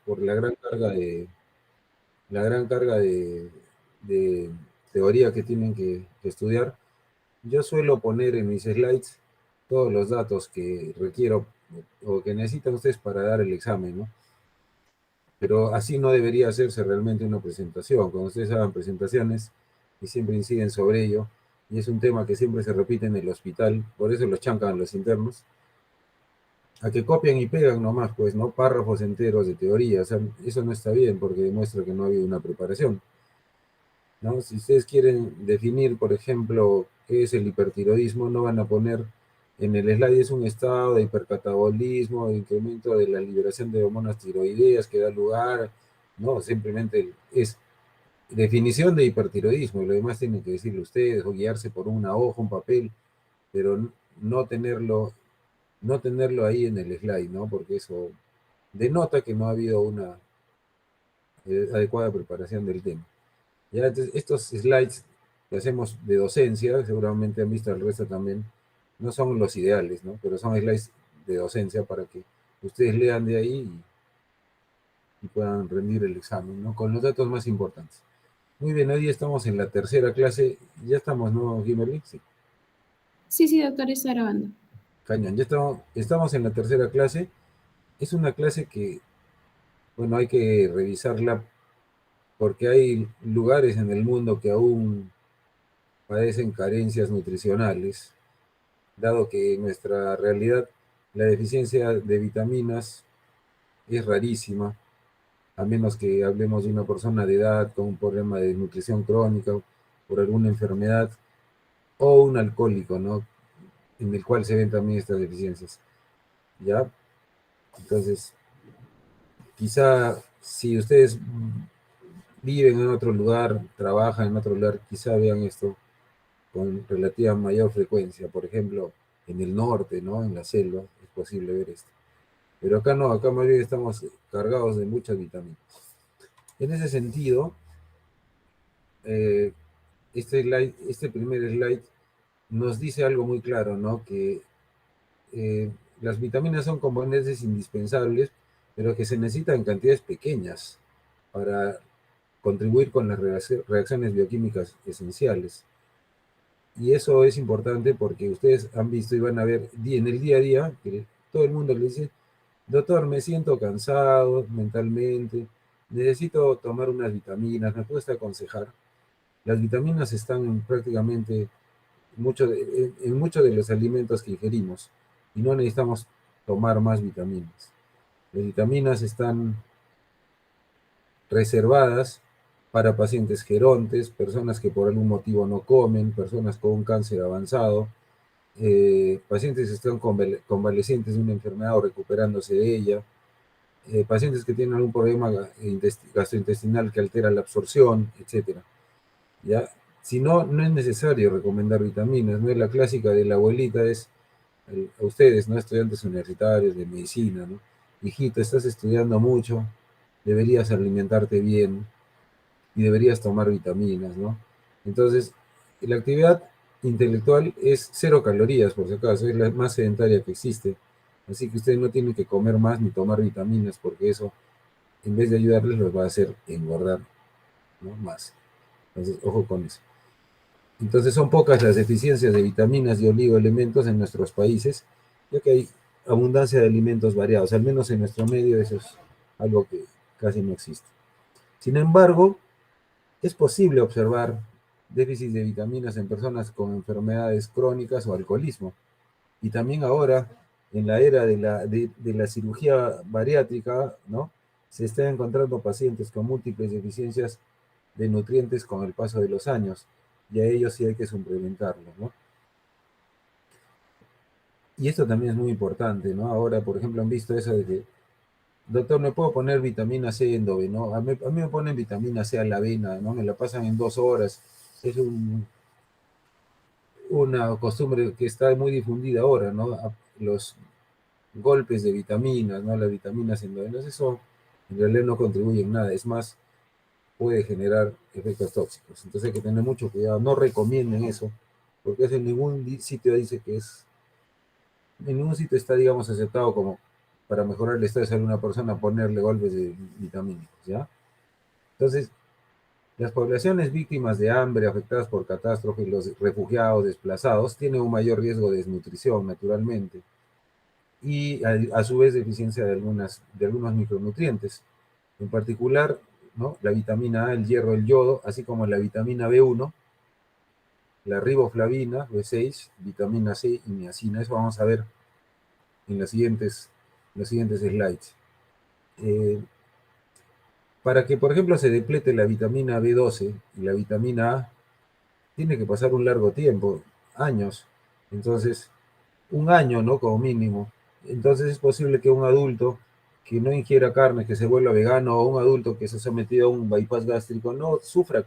por la gran carga de teoría que tienen que estudiar, yo suelo poner en mis slides todos los datos que requiero o que necesitan ustedes para dar el examen, ¿no? Pero así no debería hacerse realmente una presentación. Cuando ustedes hagan presentaciones y siempre inciden sobre ello, y es un tema que siempre se repite en el hospital, por eso los chancan los internos, a que copian y pegan nomás, pues, ¿no? Párrafos enteros de teoría. O sea, eso no está bien porque demuestra que no ha habido una preparación, ¿no? Si ustedes quieren definir, por ejemplo, qué es el hipertiroidismo, no van a poner en el slide es un estado de hipercatabolismo, de incremento de la liberación de hormonas tiroideas que da lugar, no, simplemente es definición de hipertiroidismo y lo demás tienen que decirlo ustedes o guiarse por una hoja, un papel, pero no tenerlo, no tenerlo ahí en el slide, ¿no? Porque eso denota que no ha habido una adecuada preparación del tema. Ya, entonces, estos slides que hacemos de docencia, seguramente han visto el resto también, no son los ideales, ¿no? Pero son slides de docencia para que ustedes lean de ahí y puedan rendir el examen, ¿no? Con los datos más importantes. Muy bien, hoy estamos en la tercera clase. Ya estamos, ¿no, Kimberly? Sí. Sí, sí, doctor, está grabando. Cañón, ya estamos en la tercera clase. Es una clase que, bueno, hay que revisarla porque hay lugares en el mundo que aún padecen carencias nutricionales, dado que en nuestra realidad la deficiencia de vitaminas es rarísima, a menos que hablemos de una persona de edad con un problema de nutrición crónica por alguna enfermedad o un alcohólico, ¿no? En el cual se ven también estas deficiencias, ¿ya? Entonces, quizá si ustedes viven en otro lugar, trabajan en otro lugar, quizá vean esto con relativa mayor frecuencia. Por ejemplo, en el norte, ¿no? En la selva, es posible ver esto. Pero acá no, acá más bien estamos cargados de muchas vitaminas. En ese sentido, eh, este primer slide nos dice algo muy claro, ¿no? Que las vitaminas son componentes indispensables, pero que se necesitan en cantidades pequeñas para contribuir con las reacciones bioquímicas esenciales. Y eso es importante porque ustedes han visto y van a ver en el día a día que todo el mundo le dice, doctor, me siento cansado mentalmente, necesito tomar unas vitaminas, ¿me puede aconsejar? Las vitaminas están prácticamente en muchos de los alimentos que ingerimos y no necesitamos tomar más vitaminas. Las vitaminas están reservadas para pacientes gerontes, personas que por algún motivo no comen, personas con un cáncer avanzado, pacientes que están convalecientes de una enfermedad o recuperándose de ella, pacientes que tienen algún problema gastrointestinal que altera la absorción, etcétera. ¿Ya? Si no, no es necesario recomendar vitaminas, ¿no? Es la clásica de la abuelita, es a ustedes, ¿no? Estudiantes universitarios de medicina, ¿no? Hijito, estás estudiando mucho, deberías alimentarte bien y deberías tomar vitaminas, ¿no? Entonces, la actividad intelectual es 0 calorías, por si acaso, es la más sedentaria que existe. Así que ustedes no tienen que comer más ni tomar vitaminas, porque eso, en vez de ayudarles, los va a hacer engordar, ¿no? Más. Entonces, ojo con eso. Entonces, son pocas las deficiencias de vitaminas y oligoelementos en nuestros países, ya que hay abundancia de alimentos variados. Al menos en nuestro medio, eso es algo que casi no existe. Sin embargo, es posible observar déficit de vitaminas en personas con enfermedades crónicas o alcoholismo. Y también ahora, en la era de la cirugía bariátrica, ¿no? Se están encontrando pacientes con múltiples deficiencias de nutrientes con el paso de los años. Y a ellos sí hay que suplementarlos, ¿no? Y esto también es muy importante, ¿no? Ahora, por ejemplo, han visto eso de que, doctor, ¿me puedo poner vitamina C en Dove, no? A mí me ponen vitamina C a la avena, ¿no? Me la pasan en 2 horas. Es una costumbre que está muy difundida ahora, ¿no? Los golpes de vitaminas, ¿no? Las vitaminas endogenasas, eso en realidad no contribuye en nada, es más, puede generar efectos tóxicos. Entonces hay que tener mucho cuidado, no recomienden eso, porque eso en ningún sitio dice que es, en ningún sitio está, digamos, aceptado como para mejorar el estado de salud de una persona, ponerle golpes de vitamínicos, ¿ya? Entonces, las poblaciones víctimas de hambre, afectadas por catástrofes, los refugiados, desplazados, tienen un mayor riesgo de desnutrición, naturalmente, y a su vez deficiencia de algunos micronutrientes. En particular, ¿no? La vitamina A, el hierro, el yodo, así como la vitamina B1, la riboflavina, B6, vitamina C y niacina. Eso vamos a ver en los siguientes slides. Para que, por ejemplo, se deplete la vitamina B12 y la vitamina A, tiene que pasar un largo tiempo, años. Entonces, un año, ¿no? Como mínimo. Entonces es posible que un adulto que no ingiera carne, que se vuelva vegano, o un adulto que se ha sometido a un bypass gástrico, no sufra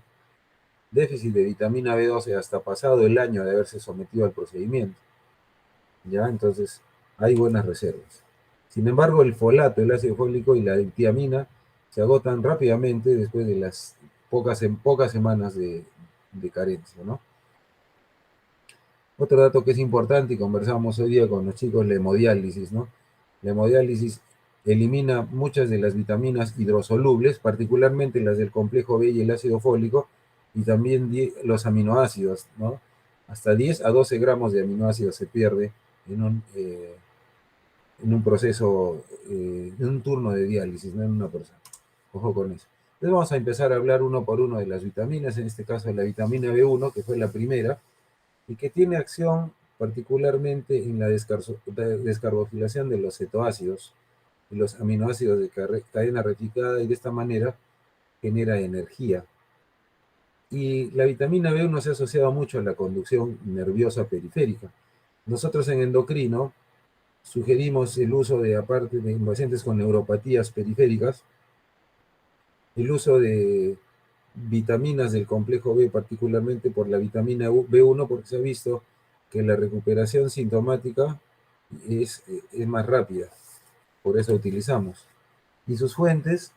déficit de vitamina B12 hasta pasado el año de haberse sometido al procedimiento. ¿Ya? Entonces, hay buenas reservas. Sin embargo, el folato, el ácido fólico y la tiamina se agotan rápidamente después de las pocas semanas de carencia, ¿no? Otro dato que es importante y conversamos hoy día con los chicos, la hemodiálisis, ¿no? La hemodiálisis elimina muchas de las vitaminas hidrosolubles, particularmente las del complejo B y el ácido fólico, y también los aminoácidos, ¿no? Hasta 10 a 12 gramos de aminoácidos se pierde en un proceso, en un turno de diálisis, no en una persona. Ojo con eso. Entonces vamos a empezar a hablar uno por uno de las vitaminas, en este caso la vitamina B1, que fue la primera, y que tiene acción particularmente en la descarboxilación de los cetoácidos y los aminoácidos de cadena replicada, y de esta manera genera energía. Y la vitamina B1 se ha asociado mucho a la conducción nerviosa periférica. Nosotros en endocrino sugerimos el uso de, aparte de pacientes con neuropatías periféricas, el uso de vitaminas del complejo B, particularmente por la vitamina B1, porque se ha visto que la recuperación sintomática es más rápida, por eso utilizamos. Y sus fuentes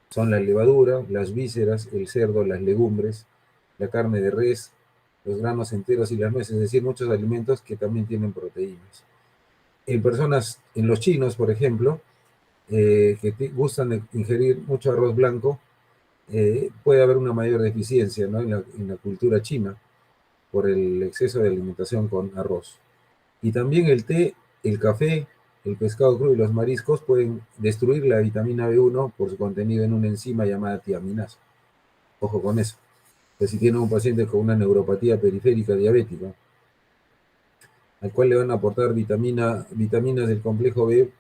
son la levadura, las vísceras, el cerdo, las legumbres, la carne de res, los granos enteros y las nueces, es decir, muchos alimentos que también tienen proteínas. En personas, en los chinos, por ejemplo, que gustan de ingerir mucho arroz blanco, puede haber una mayor deficiencia, ¿no? En la cultura china por el exceso de alimentación con arroz. Y también el té, el café, el pescado crudo y los mariscos pueden destruir la vitamina B1 por su contenido en una enzima llamada tiaminasa. Ojo con eso. Pues si tiene un paciente con una neuropatía periférica diabética, al cual le van a aportar vitaminas del complejo B,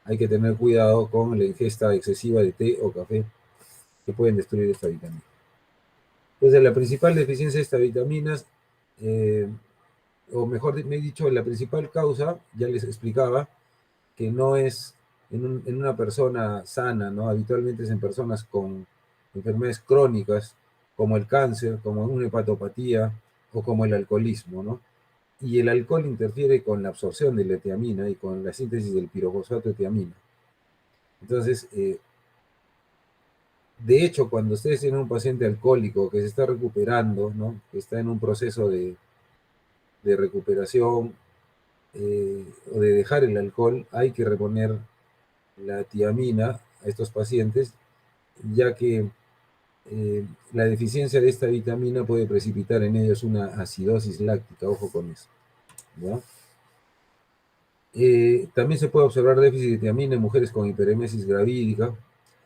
hay que tener cuidado con la ingesta excesiva de té o café que pueden destruir esta vitamina. Entonces, la principal deficiencia de estas vitaminas, eh, o mejor me he dicho, la principal causa, ya les explicaba, que no es en una persona sana, ¿no? Habitualmente es en personas con enfermedades crónicas, como el cáncer, como una hepatopatía o como el alcoholismo, ¿no? Y el alcohol interfiere con la absorción de la tiamina y con la síntesis del pirofosfato de tiamina. Entonces, de hecho, cuando ustedes tienen un paciente alcohólico que se está recuperando, ¿no? Que está en un proceso de recuperación o de dejar el alcohol, hay que reponer la tiamina a estos pacientes, ya que la deficiencia de esta vitamina puede precipitar en ellos una acidosis láctica, ojo con eso, ¿ya? También se puede observar déficit de tiamina en mujeres con hiperemesis gravídica,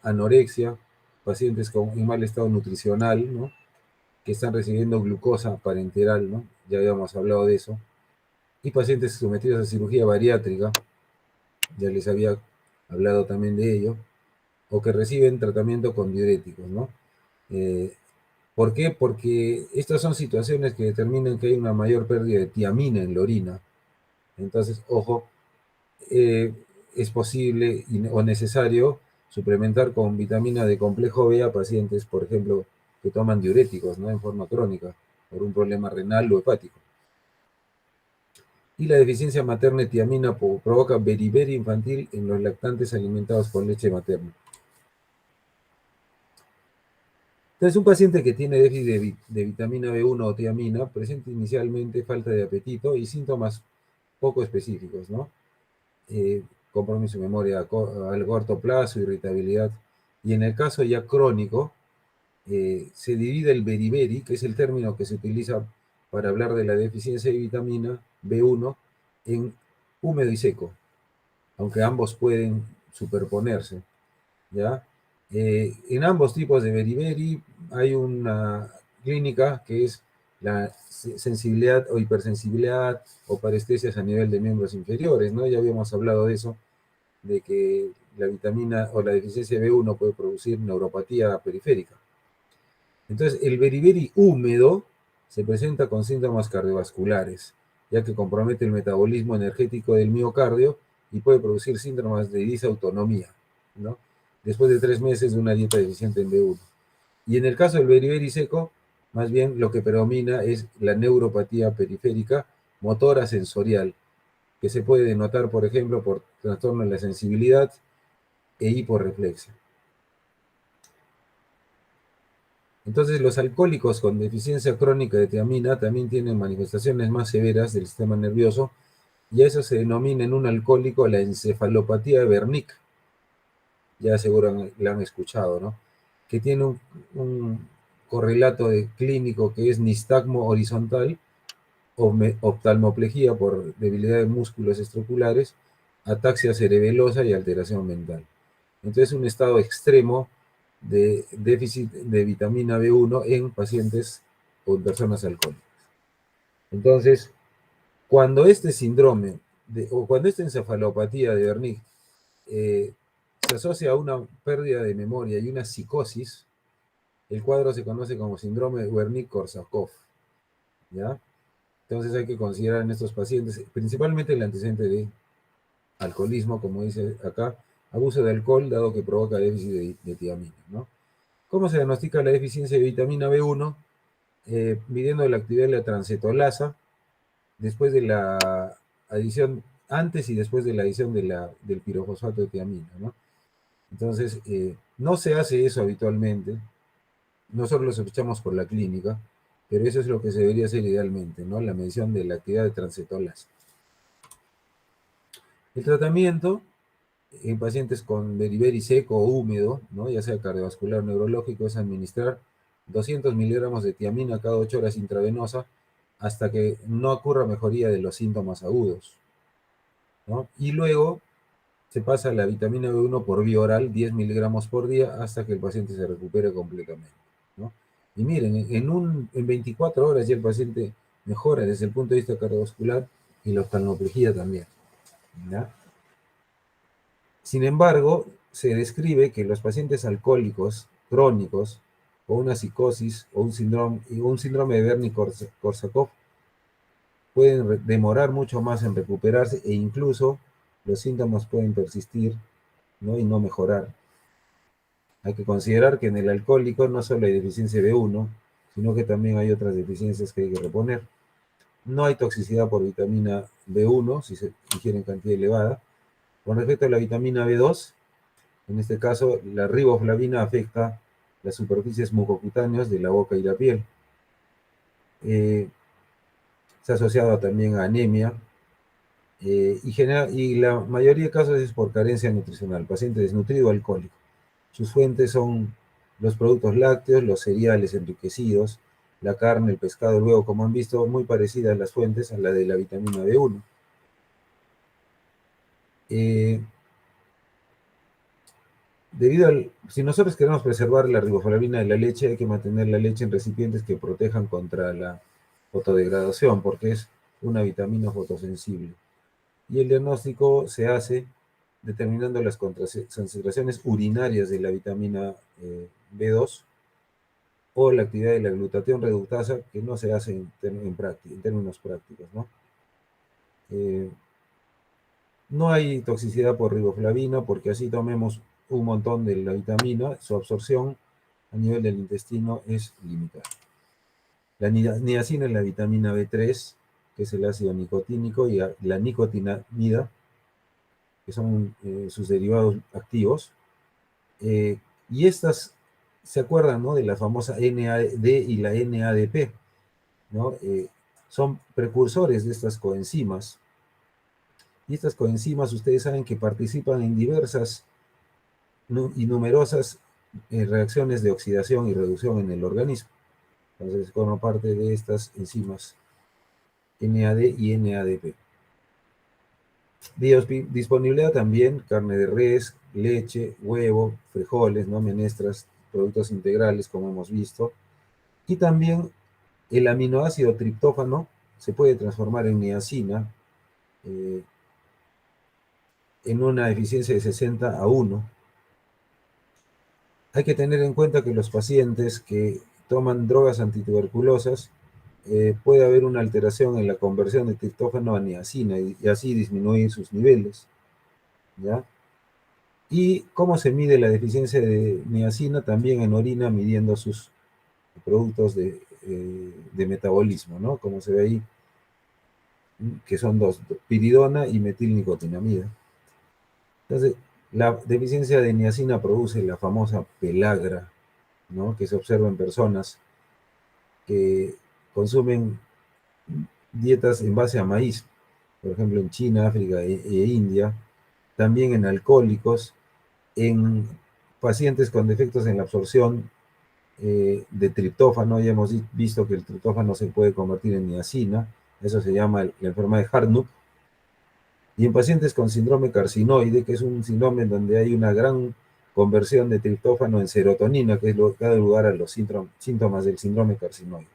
anorexia, pacientes en mal estado nutricional, ¿no? Que están recibiendo glucosa parenteral, ¿no? Ya habíamos hablado de eso, y pacientes sometidos a cirugía bariátrica, ya les había hablado también de ello, o que reciben tratamiento con diuréticos, ¿no? Eh, ¿Por qué? Porque estas son situaciones que determinan que hay una mayor pérdida de tiamina en la orina. Entonces, ojo, eh, es posible o necesario suplementar con vitamina de complejo B a pacientes, por ejemplo, que toman diuréticos, ¿no? En forma crónica, por un problema renal o hepático. Y la deficiencia materna de tiamina provoca beriberia infantil en los lactantes alimentados con leche materna. Entonces, un paciente que tiene déficit de vitamina B1 o tiamina presenta inicialmente falta de apetito y síntomas poco específicos, ¿no? compromiso de memoria al corto plazo, irritabilidad. Y en el caso ya crónico, se divide el beriberi, que es el término que se utiliza para hablar de la deficiencia de vitamina B1, en húmedo y seco, aunque ambos pueden superponerse, ¿ya? En ambos tipos de beriberi hay una clínica que es la sensibilidad o hipersensibilidad o parestesias a nivel de miembros inferiores, ¿no? Ya habíamos hablado de eso, de que la vitamina o la deficiencia de B1 puede producir neuropatía periférica. Entonces, el beriberi húmedo se presenta con síntomas cardiovasculares, ya que compromete el metabolismo energético del miocardio y puede producir síntomas de disautonomía, ¿no? Después de 3 meses de una dieta deficiente en B1. Y en el caso del beriberi seco, más bien lo que predomina es la neuropatía periférica motora sensorial, que se puede denotar, por ejemplo, por trastorno en la sensibilidad e hiporreflexia. Entonces, los alcohólicos con deficiencia crónica de tiamina también tienen manifestaciones más severas del sistema nervioso, y a eso se denomina en un alcohólico la encefalopatía de Wernicke. Ya seguro la han escuchado, ¿no? Que tiene un correlato clínico que es nistagmo horizontal, oftalmoplejía por debilidad de músculos estructurares, ataxia cerebelosa y alteración mental. Entonces, un estado extremo de déficit de vitamina B1 en pacientes o en personas alcohólicas. Entonces, cuando este síndrome o cuando esta encefalopatía de Wernicke se asocia a una pérdida de memoria y una psicosis, el cuadro se conoce como síndrome de Wernicke-Korsakoff, ¿ya? Entonces hay que considerar en estos pacientes principalmente el antecedente de alcoholismo, como dice acá, abuso de alcohol, dado que provoca déficit de tiamina, ¿no? ¿Cómo se diagnostica la deficiencia de vitamina B1? Midiendo la actividad de la transcetolasa después de la adición, antes y después de la adición del pirofosfato de tiamina, ¿no? Entonces, no se hace eso habitualmente, nosotros lo sospechamos por la clínica, pero eso es lo que se debería hacer idealmente, ¿no? La medición de la actividad de transcetolasa. El tratamiento en pacientes con beriberi seco o húmedo, ¿no? Ya sea cardiovascular o neurológico, es administrar 200 miligramos de tiamina cada 8 horas intravenosa hasta que no ocurra mejoría de los síntomas agudos, ¿no? Y luego se pasa la vitamina B1 por vía oral, 10 miligramos por día, hasta que el paciente se recupere completamente, ¿no? Y miren, en 24 horas ya el paciente mejora desde el punto de vista cardiovascular y la oftalmoplejía también, ¿ya? Sin embargo, se describe que los pacientes alcohólicos crónicos o una psicosis o un síndrome de Wernicke-Korsakoff pueden demorar mucho más en recuperarse e incluso los síntomas pueden persistir, ¿no? Y no mejorar. Hay que considerar que en el alcohólico no solo hay deficiencia B1, sino que también hay otras deficiencias que hay que reponer. No hay toxicidad por vitamina B1 si se ingiere en cantidad elevada. Con respecto a la vitamina B2, en este caso, la riboflavina afecta las superficies mucocutáneas de la boca y la piel. Se ha asociado también a anemia y la mayoría de casos es por carencia nutricional, paciente desnutrido o alcohólico. Sus fuentes son los productos lácteos, los cereales enriquecidos, la carne, el pescado, el huevo, como han visto, muy parecidas las fuentes a la de la vitamina B1. Si nosotros queremos preservar la riboflavina de la leche, hay que mantener la leche en recipientes que protejan contra la fotodegradación, porque es una vitamina fotosensible. Y el diagnóstico se hace determinando las concentraciones urinarias de la vitamina B2 o la actividad de la glutatión reductasa, que no se hace en términos prácticos, ¿no? No hay toxicidad por riboflavina, porque así tomemos un montón de la vitamina, su absorción a nivel del intestino es limitada. La niacina es la vitamina B3, que es el ácido nicotínico, y la nicotinamida, que son sus derivados activos. Y estas, ¿se acuerdan, no? De la famosa NAD y la NADP, ¿no? Son precursores de estas coenzimas. Y estas coenzimas, ustedes saben que participan en diversas y numerosas reacciones de oxidación y reducción en el organismo. Entonces, forma parte de estas enzimas NAD y NADP. Disponibilidad también, carne de res, leche, huevo, frijoles, ¿no? Menestras, productos integrales, como hemos visto. Y también el aminoácido triptófano se puede transformar en niacina eh, en una eficiencia de 60:1. Hay que tener en cuenta que los pacientes que toman drogas antituberculosas puede haber una alteración en la conversión de triptófano a niacina y así disminuir sus niveles, ¿ya? ¿Y cómo se mide la deficiencia de niacina? También en orina, midiendo sus productos de metabolismo, ¿no? Como se ve ahí, que son dos, piridona y metilnicotinamida. Entonces, la deficiencia de niacina produce la famosa pelagra, ¿no? Que se observa en personas que consumen dietas en base a maíz, por ejemplo en China, África e India, también en alcohólicos, en pacientes con defectos en la absorción de triptófano. Ya hemos visto que el triptófano se puede convertir en niacina, eso se llama la enfermedad de Hartnup, y en pacientes con síndrome carcinoide, que es un síndrome en donde hay una gran conversión de triptófano en serotonina, que es lo que da lugar a los síntomas del síndrome carcinoide.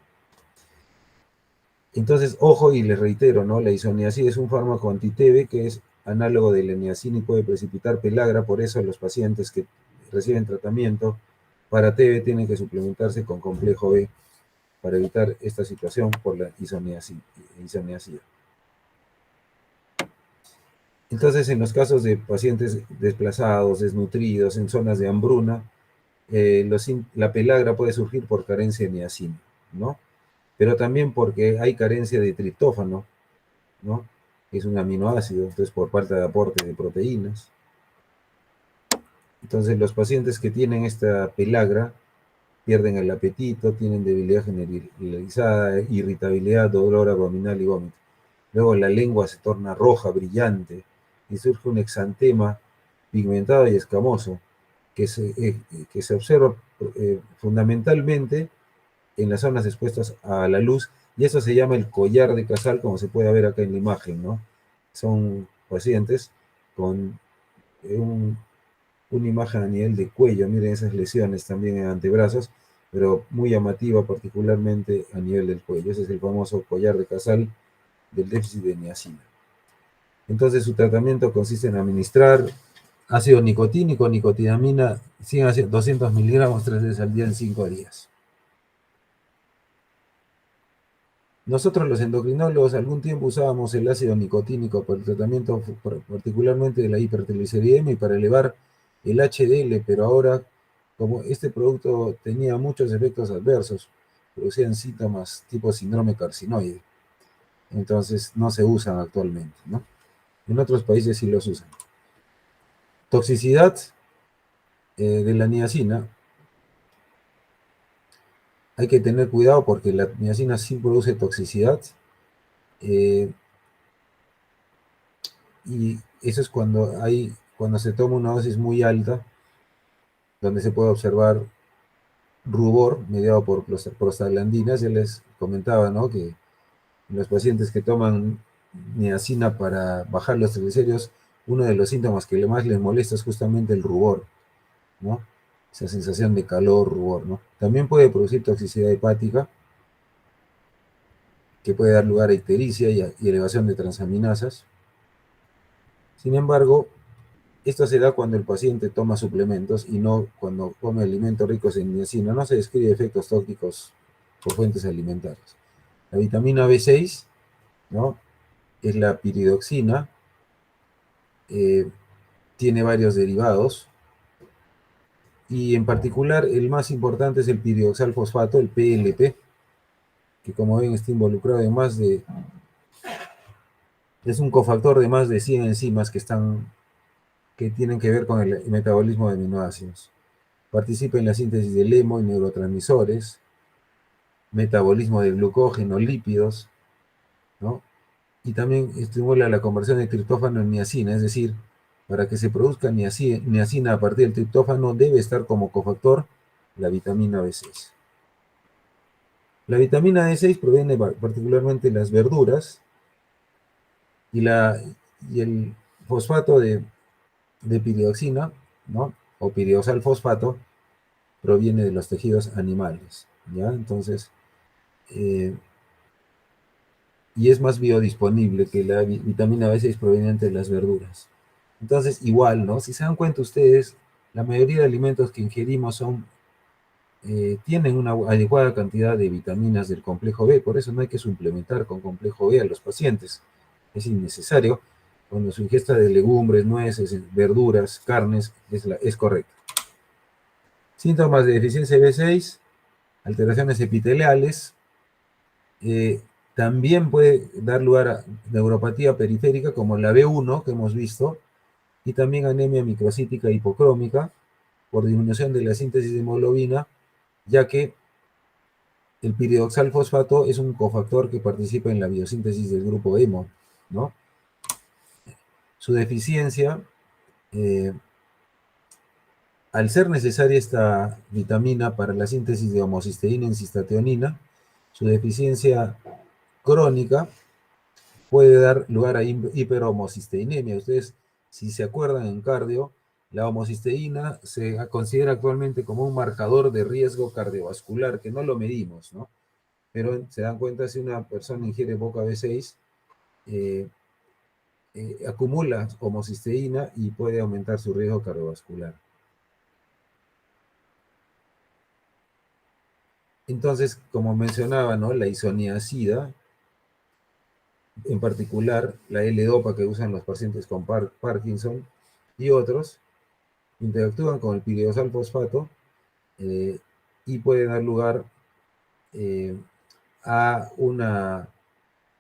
Entonces, ojo, y les reitero, ¿no? La isoniazid es un fármaco anti-TB que es análogo de la niacina y puede precipitar pelagra. Por eso los pacientes que reciben tratamiento para TB tienen que suplementarse con complejo B para evitar esta situación por la isoniazida. Entonces, en los casos de pacientes desplazados, desnutridos, en zonas de hambruna, la pelagra puede surgir por carencia de niacina, ¿no? Pero también porque hay carencia de triptófano, ¿no? Que es un aminoácido, entonces por falta de aporte de proteínas. Entonces, los pacientes que tienen esta pelagra pierden el apetito, tienen debilidad generalizada, irritabilidad, dolor abdominal y vómito. Luego la lengua se torna roja, brillante, y surge un exantema pigmentado y escamoso que se observa fundamentalmente en las zonas expuestas a la luz, y eso se llama el collar de Casal, como se puede ver acá en la imagen, ¿no? Son pacientes con una imagen a nivel de cuello, miren esas lesiones también en antebrazos, pero muy llamativa particularmente a nivel del cuello. Ese es el famoso collar de Casal del déficit de niacina. Entonces su tratamiento consiste en administrar ácido nicotínico, nicotinamina, 200 miligramos 3 veces al día en 5 días. Nosotros los endocrinólogos algún tiempo usábamos el ácido nicotínico para el tratamiento particularmente de la hipertrigliceridemia y para elevar el HDL, pero ahora, como este producto tenía muchos efectos adversos, producían síntomas tipo síndrome carcinoide, entonces no se usan actualmente, ¿no? En otros países sí los usan. Toxicidad de la niacina. Hay que tener cuidado porque la niacina sí produce toxicidad, eh, y eso es cuando se toma una dosis muy alta, donde se puede observar rubor mediado por prostaglandinas. Ya les comentaba, ¿no? Que los pacientes que toman niacina para bajar los triglicéridos, uno de los síntomas que más les molesta es justamente el rubor, ¿no? Esa sensación de calor, rubor, ¿no? También puede producir toxicidad hepática, que puede dar lugar a ictericia y elevación de transaminasas. Sin embargo, esto se da cuando el paciente toma suplementos y no cuando come alimentos ricos en niacina. No se describe efectos tóxicos por fuentes alimentarias. La vitamina B6, ¿no? Es la piridoxina, eh, tiene varios derivados y en particular el más importante es el piridoxalfosfato, el PLP, que como ven está involucrado en es un cofactor de más de 100 enzimas que tienen que ver con el metabolismo de aminoácidos. Participa en la síntesis del hemo y neurotransmisores, metabolismo de glucógeno, lípidos, ¿no? y también estimula la conversión de triptófano en niacina, es decir, para que se produzca niacina a partir del triptófano debe estar como cofactor la vitamina B6. La vitamina B6 proviene particularmente de las verduras y, y el fosfato de piridoxina, ¿no? O piridoxal fosfato, proviene de los tejidos animales, ¿ya? Entonces, eh, y es más biodisponible que la vitamina B6 proveniente de las verduras. Entonces, igual, ¿no? Si se dan cuenta ustedes, la mayoría de alimentos que ingerimos tienen una adecuada cantidad de vitaminas del complejo B, por eso no hay que suplementar con complejo B a los pacientes. Es innecesario cuando su ingesta de legumbres, nueces, verduras, carnes es correcta. Síntomas de deficiencia de B6, alteraciones epiteliales, eh, también puede dar lugar a neuropatía periférica como la B1 que hemos visto, y también anemia microcítica hipocrómica por disminución de la síntesis de hemoglobina, ya que el piridoxal fosfato es un cofactor que participa en la biosíntesis del grupo hemo, ¿no? Su deficiencia, eh, al ser necesaria esta vitamina para la síntesis de homocisteína en cistateonina, su deficiencia crónica puede dar lugar a hiperhomocisteinemia. Ustedes, si se acuerdan en cardio, la homocisteína se considera actualmente como un marcador de riesgo cardiovascular, que no lo medimos, ¿no? Pero se dan cuenta si una persona ingiere poca B6, eh, acumula homocisteína y puede aumentar su riesgo cardiovascular. Entonces, como mencionaba, ¿no? La isoniazida, en particular la L-Dopa que usan los pacientes con Parkinson y otros, interactúan con el piridoxal fosfato eh, y puede dar lugar eh, a una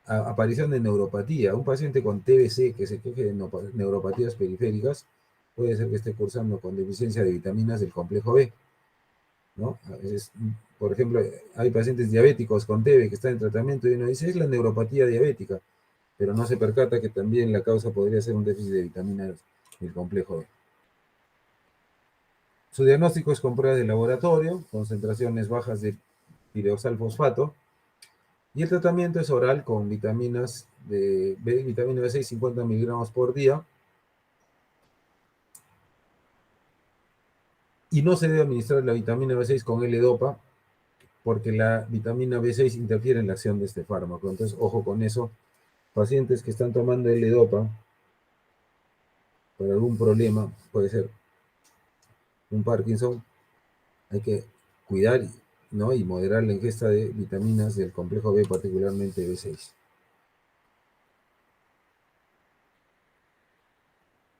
aparición de neuropatía. Un paciente con TBC que se queje de neuropatías periféricas puede ser que esté cursando con deficiencia de vitaminas del complejo B, ¿no? A veces, por ejemplo, hay pacientes diabéticos con TB que están en tratamiento y uno dice es la neuropatía diabética, pero no se percata que también la causa podría ser un déficit de vitaminas del complejo B. Su diagnóstico es con pruebas de laboratorio, concentraciones bajas de pireoxal fosfato, y el tratamiento es oral con vitaminas vitamina B6 50 miligramos por día, y no se debe administrar la vitamina B6 con L-Dopa porque la vitamina B6 interfiere en la acción de este fármaco. Entonces, ojo con eso. Pacientes que están tomando L-Dopa por algún problema, puede ser un Parkinson, hay que cuidar, ¿no? Y moderar la ingesta de vitaminas del complejo B, particularmente B6.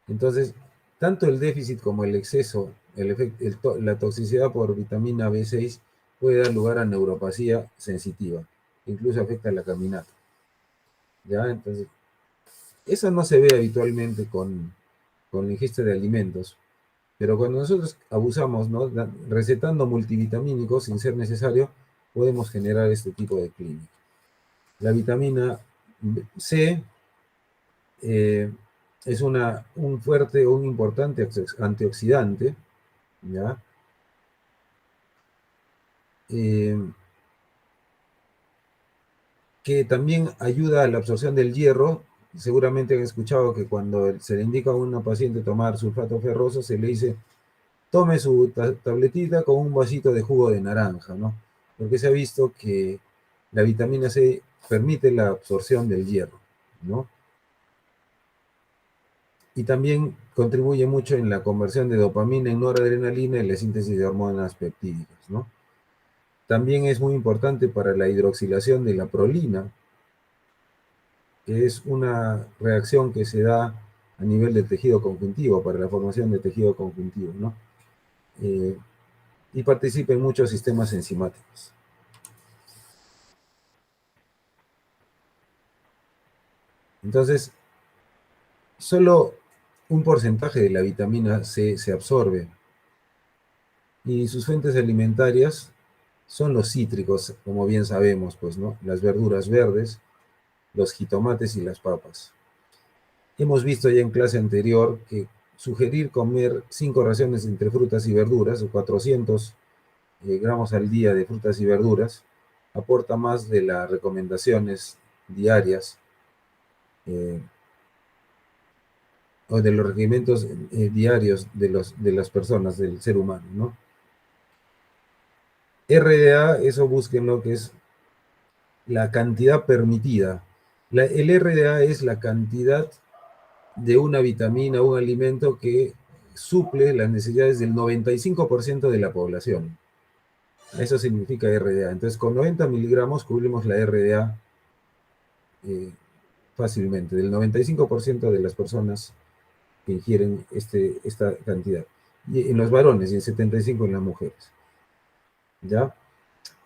Entonces, tanto el déficit como el exceso, la toxicidad por vitamina B6 puede dar lugar a neuropatía sensitiva, incluso afecta la caminata. ¿Ya? Entonces, eso no se ve habitualmente con la ingesta de alimentos, pero cuando nosotros abusamos, ¿no? Recetando multivitamínicos sin ser necesario, podemos generar este tipo de clínica. La vitamina C eh, es un fuerte o un importante antioxidante, ¿ya? Eh, que también ayuda a la absorción del hierro. Seguramente han escuchado que cuando se le indica a una paciente tomar sulfato ferroso, se le dice, tome su tabletita con un vasito de jugo de naranja, ¿no? Porque se ha visto que la vitamina C permite la absorción del hierro, ¿no? Y también contribuye mucho en la conversión de dopamina en noradrenalina y la síntesis de hormonas peptídicas, ¿no? También es muy importante para la hidroxilación de la prolina, que es una reacción que se da a nivel del tejido conjuntivo, para la formación de tejido conjuntivo, ¿no? Eh, y participa en muchos sistemas enzimáticos. Entonces, solo un porcentaje de la vitamina C se absorbe y sus fuentes alimentarias son los cítricos, como bien sabemos, pues, ¿no? Las verduras verdes, los jitomates y las papas. Hemos visto ya en clase anterior que sugerir comer 5 raciones entre frutas y verduras, o 400 gramos al día de frutas y verduras, aporta más de las recomendaciones diarias eh, o de los requerimientos diarios de las personas, del ser humano, ¿no? RDA, eso busquen lo que es la cantidad permitida. El RDA es la cantidad de una vitamina, un alimento que suple las necesidades del 95% de la población. Eso significa RDA. Entonces, con 90 miligramos cubrimos la RDA fácilmente, del 95% de las personas que ingieren esta cantidad. Y en los varones y en 75% en las mujeres. ¿Ya?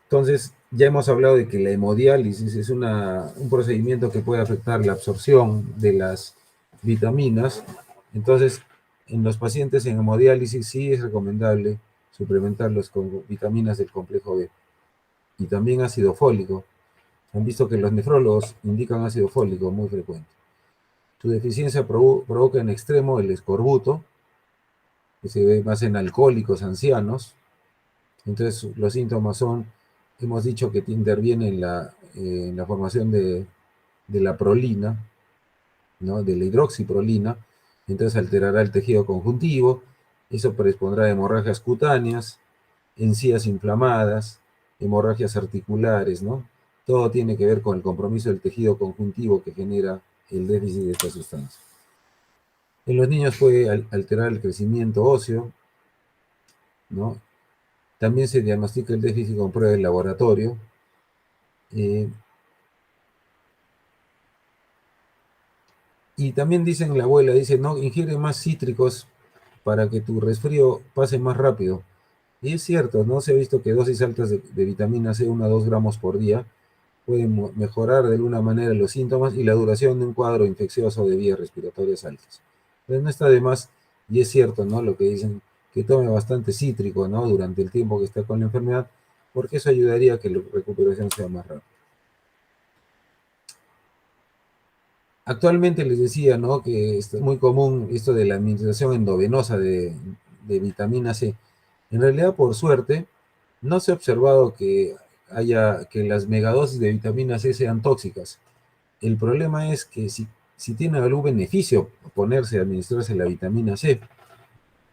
Entonces, ya hemos hablado de que la hemodiálisis es un procedimiento que puede afectar la absorción de las vitaminas. Entonces, en los pacientes en hemodiálisis sí es recomendable suplementarlos con vitaminas del complejo B y también ácido fólico. Han visto que los nefrólogos indican ácido fólico muy frecuente. Su deficiencia provoca en extremo el escorbuto, que se ve más en alcohólicos ancianos. Entonces, los síntomas son, hemos dicho que interviene en la formación de la prolina, ¿no? De la hidroxiprolina, entonces alterará el tejido conjuntivo, eso predispondrá a hemorragias cutáneas, encías inflamadas, hemorragias articulares, ¿no? Todo tiene que ver con el compromiso del tejido conjuntivo que genera el déficit de esta sustancia. En los niños puede alterar el crecimiento óseo, ¿no? También se diagnostica el déficit con prueba de laboratorio. Y también dicen la abuela, dice, no, ingiere más cítricos para que tu resfrío pase más rápido. Y es cierto, ¿no? Se ha visto que dosis altas de vitamina C, 1 a 2 gramos por día, pueden mejorar de alguna manera los síntomas y la duración de un cuadro infeccioso de vías respiratorias altas. Pero no está de más, y es cierto, ¿no? Lo que dicen, que tome bastante cítrico, ¿no? Durante el tiempo que está con la enfermedad, porque eso ayudaría a que la recuperación sea más rápida. Actualmente les decía, ¿no? Que es muy común esto de la administración endovenosa de vitamina C. En realidad, por suerte, no se ha observado que las megadosis de vitamina C sean tóxicas. El problema es que si tiene algún beneficio ponerse a administrarse la vitamina C.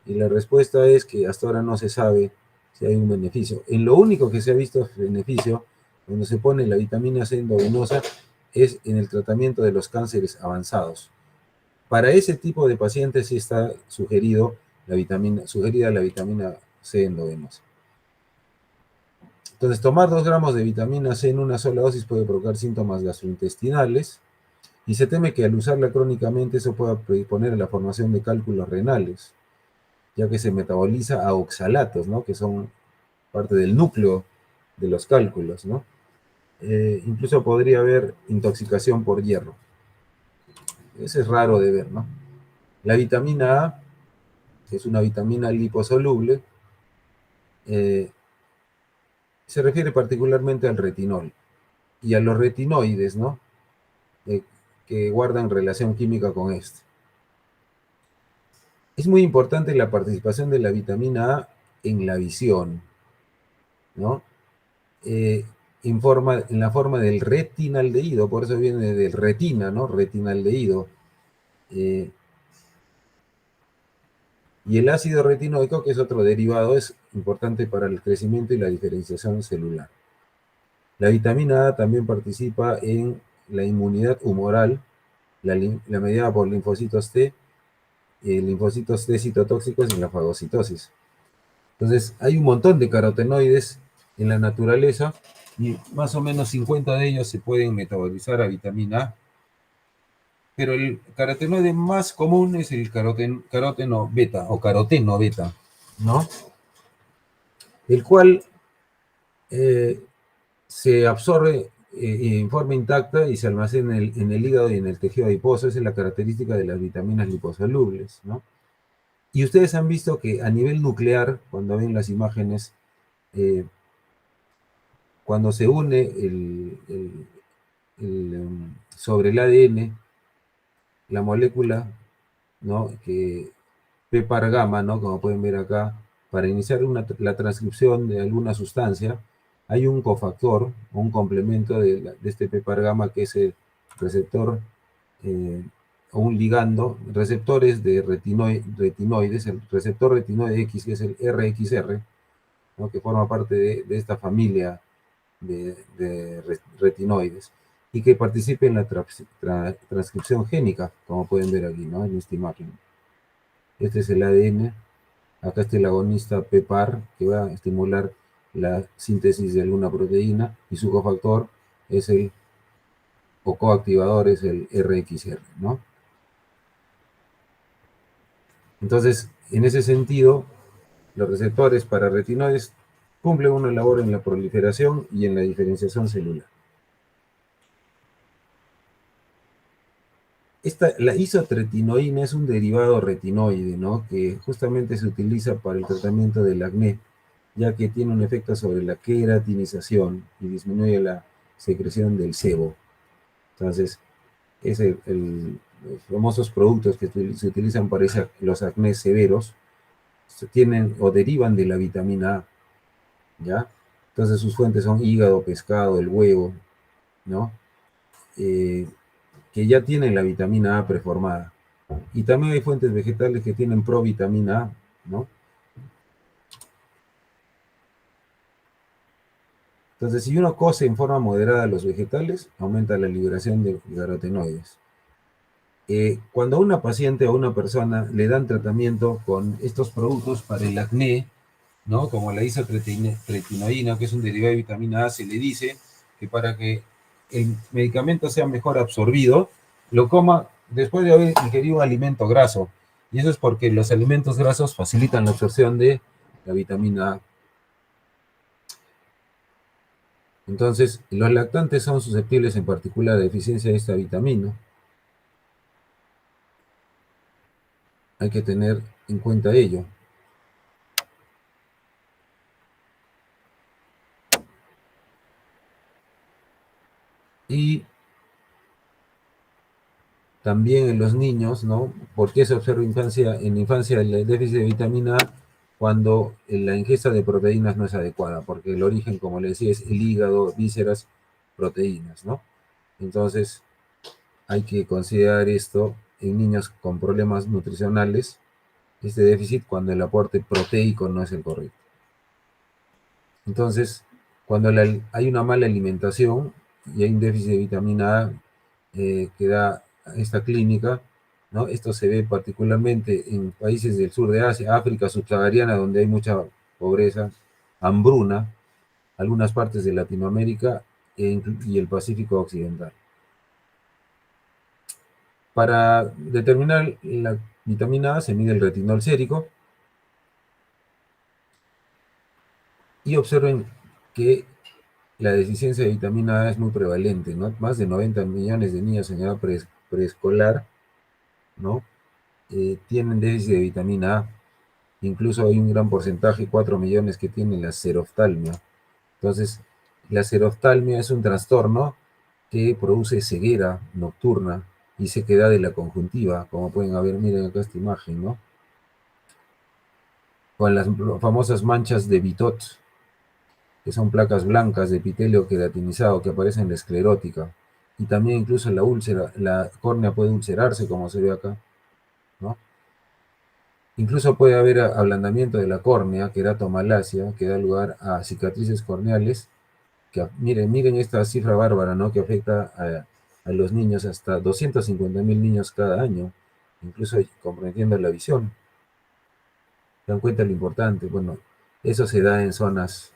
Y la respuesta es que hasta ahora no se sabe si hay un beneficio. En lo único que se ha visto beneficio cuando se pone la vitamina C endovenosa es en el tratamiento de los cánceres avanzados. Para ese tipo de pacientes sí está sugerida la vitamina C endovenosa. Entonces, tomar 2 gramos de vitamina C en una sola dosis puede provocar síntomas gastrointestinales y se teme que al usarla crónicamente eso pueda predisponer a la formación de cálculos renales, ya que se metaboliza a oxalatos, ¿no? Que son parte del núcleo de los cálculos, ¿no? Incluso podría haber intoxicación por hierro. Eso es raro de ver, ¿no? La vitamina A, que es una vitamina liposoluble, eh, se refiere particularmente al retinol y a los retinoides, ¿no? Que guardan relación química con este. Es muy importante la participación de la vitamina A en la visión, ¿no? En la forma del retinaldehído, por eso viene del retina, ¿no? Retinaldehído. Y el ácido retinoico, que es otro derivado, es importante para el crecimiento y la diferenciación celular. La vitamina A también participa en la inmunidad humoral, la mediada por linfocitos T, linfocitos T citotóxicos y la fagocitosis. Entonces, hay un montón de carotenoides en la naturaleza y más o menos 50 de ellos se pueden metabolizar a vitamina A. Pero el carotenoide más común es el caroteno beta o caroteno beta, ¿no? El cual se absorbe en forma intacta y se almacena en el hígado y en el tejido adiposo. Esa es la característica de las vitaminas liposolubles, ¿no? Y ustedes han visto que a nivel nuclear, cuando ven las imágenes, cuando se une sobre el ADN, la molécula, ¿no? Que PPAR gamma, ¿no? Como pueden ver acá, para iniciar la transcripción de alguna sustancia, hay un cofactor o un complemento de este PPAR gamma que es el receptor o un ligando, receptores de retinoides, el receptor retinoide X, que es el RXR, ¿no? Que forma parte de esta familia de retinoides y que participe en la transcripción génica, como pueden ver aquí, ¿no? En esta imagen. Este es el ADN. Acá está el agonista PPAR, que va a estimular la síntesis de alguna proteína, y su cofactor es o coactivador es el RXR, ¿no? Entonces, en ese sentido, los receptores para retinoides cumplen una labor en la proliferación y en la diferenciación celular. La isotretinoína es un derivado retinoide, ¿no? Que justamente se utiliza para el tratamiento del acné, ya que tiene un efecto sobre la queratinización y disminuye la secreción del sebo. Entonces, es los famosos productos que se utilizan para los acnés severos, tienen o derivan de la vitamina A, ¿ya? Entonces sus fuentes son hígado, pescado, el huevo, ¿no? Que ya tienen la vitamina A preformada. Y también hay fuentes vegetales que tienen provitamina A, ¿no? Entonces, si uno cose en forma moderada los vegetales, aumenta la liberación de carotenoides. Cuando a una paciente o a una persona le dan tratamiento con estos productos para el acné, ¿no? Como la isotretinoína, que es un derivado de vitamina A, se le dice que para que el medicamento sea mejor absorbido, lo coma después de haber ingerido un alimento graso. Y eso es porque los alimentos grasos facilitan la absorción de la vitamina A. Entonces, los lactantes son susceptibles en particular a la deficiencia de esta vitamina. Hay que tener en cuenta ello. Y también en los niños, ¿no? ¿Por qué se observa en la infancia el déficit de vitamina A cuando la ingesta de proteínas no es adecuada? Porque el origen, como le decía, es el hígado, vísceras, proteínas, ¿no? Entonces, hay que considerar esto en niños con problemas nutricionales, este déficit, cuando el aporte proteico no es el correcto. Entonces, cuando hay una mala alimentación y hay un déficit de vitamina A que da esta clínica, ¿no? Esto se ve particularmente en países del sur de Asia, África subsahariana, donde hay mucha pobreza, hambruna, algunas partes de Latinoamérica y el Pacífico Occidental. Para determinar la vitamina A se mide el retinol sérico y observen que la deficiencia de vitamina A es muy prevalente, ¿no? Más de 90 millones de niños en edad preescolar, ¿no? Tienen déficit de vitamina A. Incluso hay un gran porcentaje, 4 millones, que tienen la xeroftalmia. Entonces, la xeroftalmia es un trastorno que produce ceguera nocturna y sequedad de la conjuntiva, como pueden ver, miren acá esta imagen, ¿no? Con las famosas manchas de Bitot, que son placas blancas de epitelio queratinizado que aparecen en la esclerótica. Y también incluso la úlcera, la córnea puede ulcerarse, como se ve acá, ¿no? Incluso puede haber ablandamiento de la córnea, queratomalacia, que da lugar a cicatrices corneales, que miren esta cifra bárbara, ¿no? Que afecta a los niños, hasta 250.000 niños cada año, incluso comprometiendo la visión. ¿Se dan cuenta lo importante? Bueno, eso se da en zonas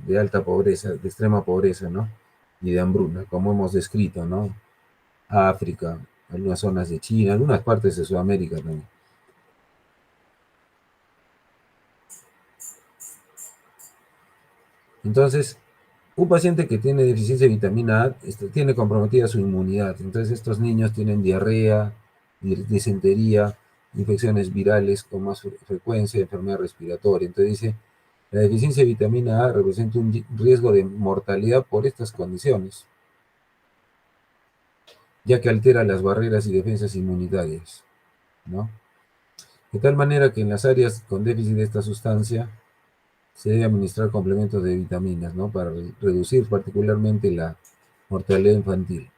de alta pobreza, de extrema pobreza, ¿no? Y de hambruna, como hemos descrito, ¿no? África, algunas zonas de China, algunas partes de Sudamérica también. Entonces, un paciente que tiene deficiencia de vitamina A tiene comprometida su inmunidad. Entonces, estos niños tienen diarrea, disentería, infecciones virales con más frecuencia, enfermedad respiratoria. Entonces, dice, la deficiencia de vitamina A representa un riesgo de mortalidad por estas condiciones. ya que altera las barreras y defensas inmunitarias, ¿no? De tal manera que en las áreas con déficit de esta sustancia se debe administrar complementos de vitaminas, ¿no? Para reducir particularmente la mortalidad infantil.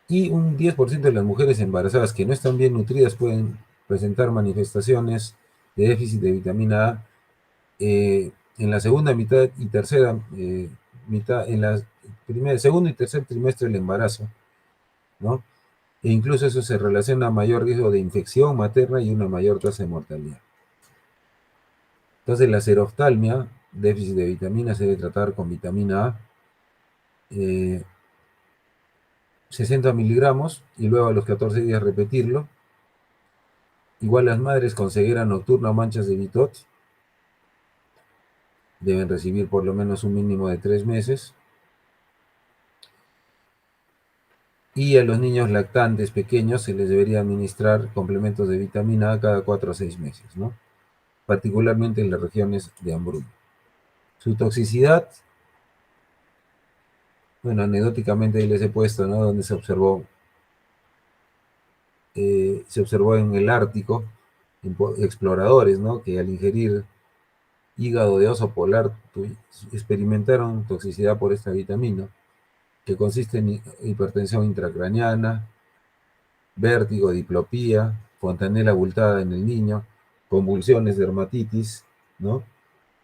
Y un 10% de las mujeres embarazadas que no están bien nutridas pueden presentar manifestaciones de déficit de vitamina A en la segunda mitad y tercera mitad, en la segundo y tercer trimestre del embarazo, ¿no? E incluso eso se relaciona a mayor riesgo de infección materna y una mayor tasa de mortalidad. Entonces la seroftalmia, déficit de vitamina, se debe tratar con vitamina A, eh, 60 miligramos, y luego a los 14 días repetirlo. Igual las madres con ceguera nocturna o manchas de Bitot deben recibir por lo menos un mínimo de 3 meses. Y a los niños lactantes pequeños se les debería administrar complementos de vitamina A cada 4 a 6 meses, ¿no? Particularmente en las regiones de hambruna. Su toxicidad, bueno, anecdóticamente ahí les he puesto, ¿no? Donde se observó en el Ártico, exploradores, ¿no? Que al ingerir hígado de oso polar experimentaron toxicidad por esta vitamina, que consiste en hipertensión intracraneana, vértigo, diplopía, fontanela abultada en el niño, convulsiones, dermatitis, ¿no?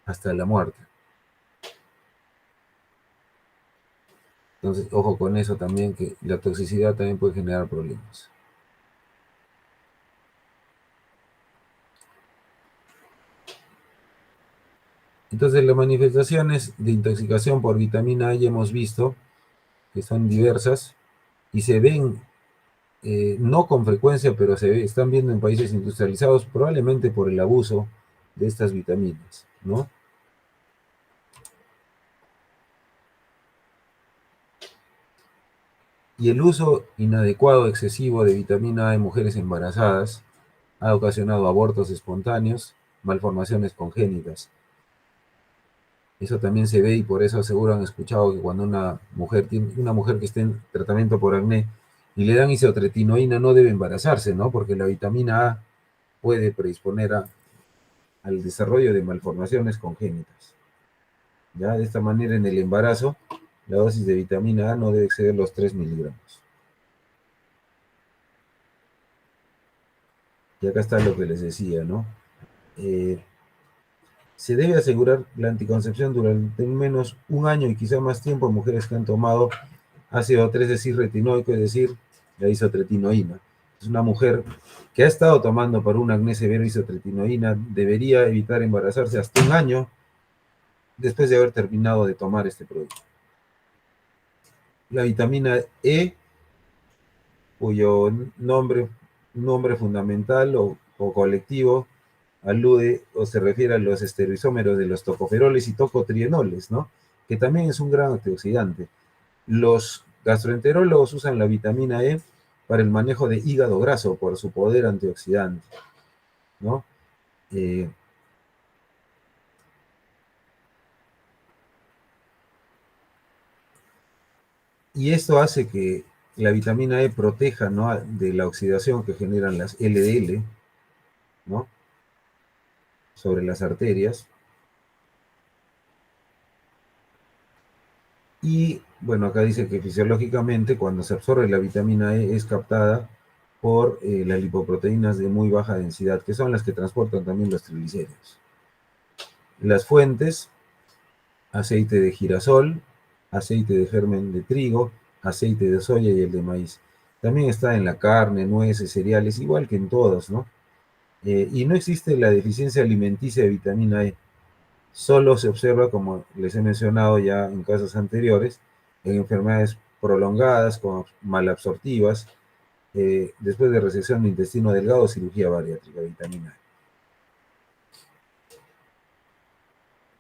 Hasta la muerte. Entonces, ojo con eso también, que la toxicidad también puede generar problemas. Entonces, las manifestaciones de intoxicación por vitamina A ya hemos visto que son diversas y se ven, no con frecuencia, pero están viendo en países industrializados, probablemente por el abuso de estas vitaminas, ¿no? Y el uso inadecuado, excesivo de vitamina A en mujeres embarazadas ha ocasionado abortos espontáneos, malformaciones congénitas. Eso también se ve y por eso seguro han escuchado que cuando una mujer que esté en tratamiento por acné y le dan isotretinoína no debe embarazarse, ¿no? Porque la vitamina A puede predisponer al desarrollo de malformaciones congénitas. Ya de esta manera en el embarazo la dosis de vitamina A no debe exceder los 3 miligramos. Y acá está lo que les decía, ¿no? Se debe asegurar la anticoncepción durante menos un año y quizá más tiempo en mujeres que han tomado ácido 3-decisretinoico, es decir, la isotretinoína. Es una mujer que ha estado tomando para un acné severo isotretinoína, debería evitar embarazarse hasta un año después de haber terminado de tomar este producto. La vitamina E, cuyo nombre fundamental o colectivo alude o se refiere a los esteroisómeros de los tocoferoles y tocotrienoles, ¿no? Que también es un gran antioxidante. Los gastroenterólogos usan la vitamina E para el manejo de hígado graso por su poder antioxidante, ¿no? Y esto hace que la vitamina E proteja, ¿no?, de la oxidación que generan las LDL, ¿no?, sobre las arterias. Y bueno, acá dice que fisiológicamente cuando se absorbe la vitamina E es captada por las lipoproteínas de muy baja densidad, que son las que transportan también los triglicéridos. Las fuentes: aceite de girasol, aceite de germen de trigo, aceite de soya y el de maíz. También está en la carne, nueces, cereales, igual que en todos, ¿no? Y no existe la deficiencia alimenticia de vitamina E. Solo se observa, como les he mencionado ya en casos anteriores, en enfermedades prolongadas, como malabsortivas, después de resección de intestino delgado o cirugía bariátrica, vitamina E.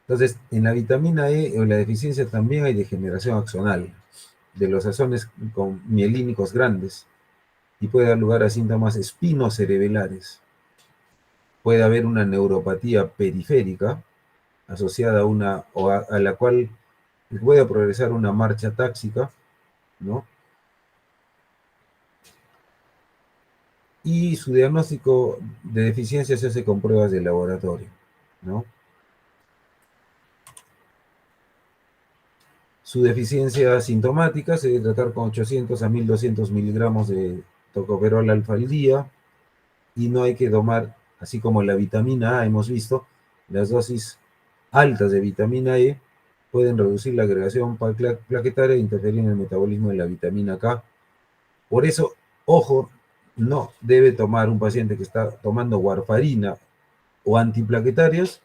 Entonces, en la vitamina E o la deficiencia también hay degeneración axonal de los axones con mielínicos grandes y puede dar lugar a síntomas espinocerebelares. Puede haber una neuropatía periférica, asociada a una, o a la cual pueda progresar una marcha táxica, ¿no? Y su diagnóstico de deficiencia se hace con pruebas de laboratorio, ¿no? Su deficiencia sintomática se debe tratar con 800 a 1200 miligramos de tocoferol alfa al día, y no hay que tomar, así como la vitamina A hemos visto, las dosis altas de vitamina E pueden reducir la agregación plaquetaria e interferir en el metabolismo de la vitamina K. Por eso, ojo, no debe tomar un paciente que está tomando warfarina o antiplaquetarios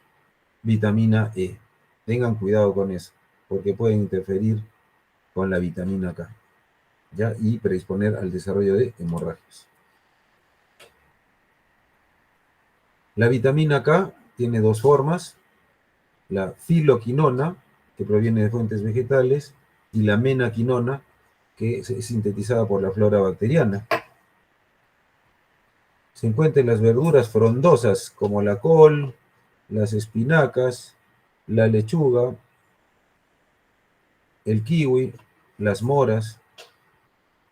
vitamina E. Tengan cuidado con eso, porque pueden interferir con la vitamina K, ¿ya? Y predisponer al desarrollo de hemorragias. La vitamina K tiene dos formas: la filoquinona, que proviene de fuentes vegetales, y la menaquinona, que es sintetizada por la flora bacteriana. Se encuentra en las verduras frondosas como la col, las espinacas, la lechuga, el kiwi, las moras.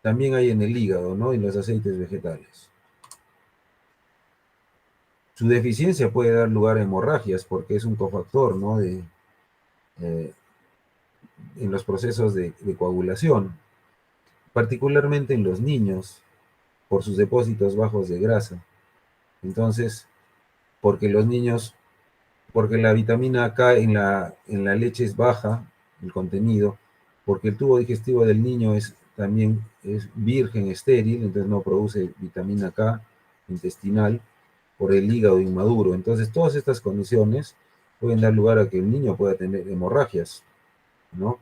También hay en el hígado, ¿no? Y los aceites vegetales. Su deficiencia puede dar lugar a hemorragias porque es un cofactor, ¿no? Eh, en los procesos de coagulación, particularmente en los niños, por sus depósitos bajos de grasa. Entonces, porque los niños, porque la vitamina K en la leche es baja, el contenido, porque el tubo digestivo del niño también es virgen, estéril, entonces no produce vitamina K intestinal, por el hígado inmaduro. Entonces, todas estas condiciones pueden dar lugar a que el niño pueda tener hemorragias, ¿no?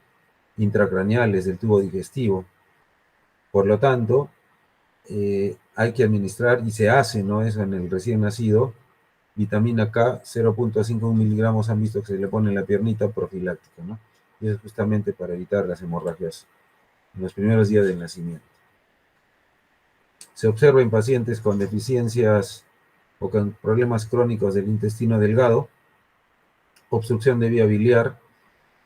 Intracraneales del tubo digestivo. Por lo tanto, hay que administrar, y se hace, ¿no? Eso en el recién nacido, vitamina K 0.5 miligramos, han visto que se le pone en la piernita profiláctica, ¿no? Y eso es justamente para evitar las hemorragias en los primeros días del nacimiento. Se observa en pacientes con deficiencias o con problemas crónicos del intestino delgado, obstrucción de vía biliar,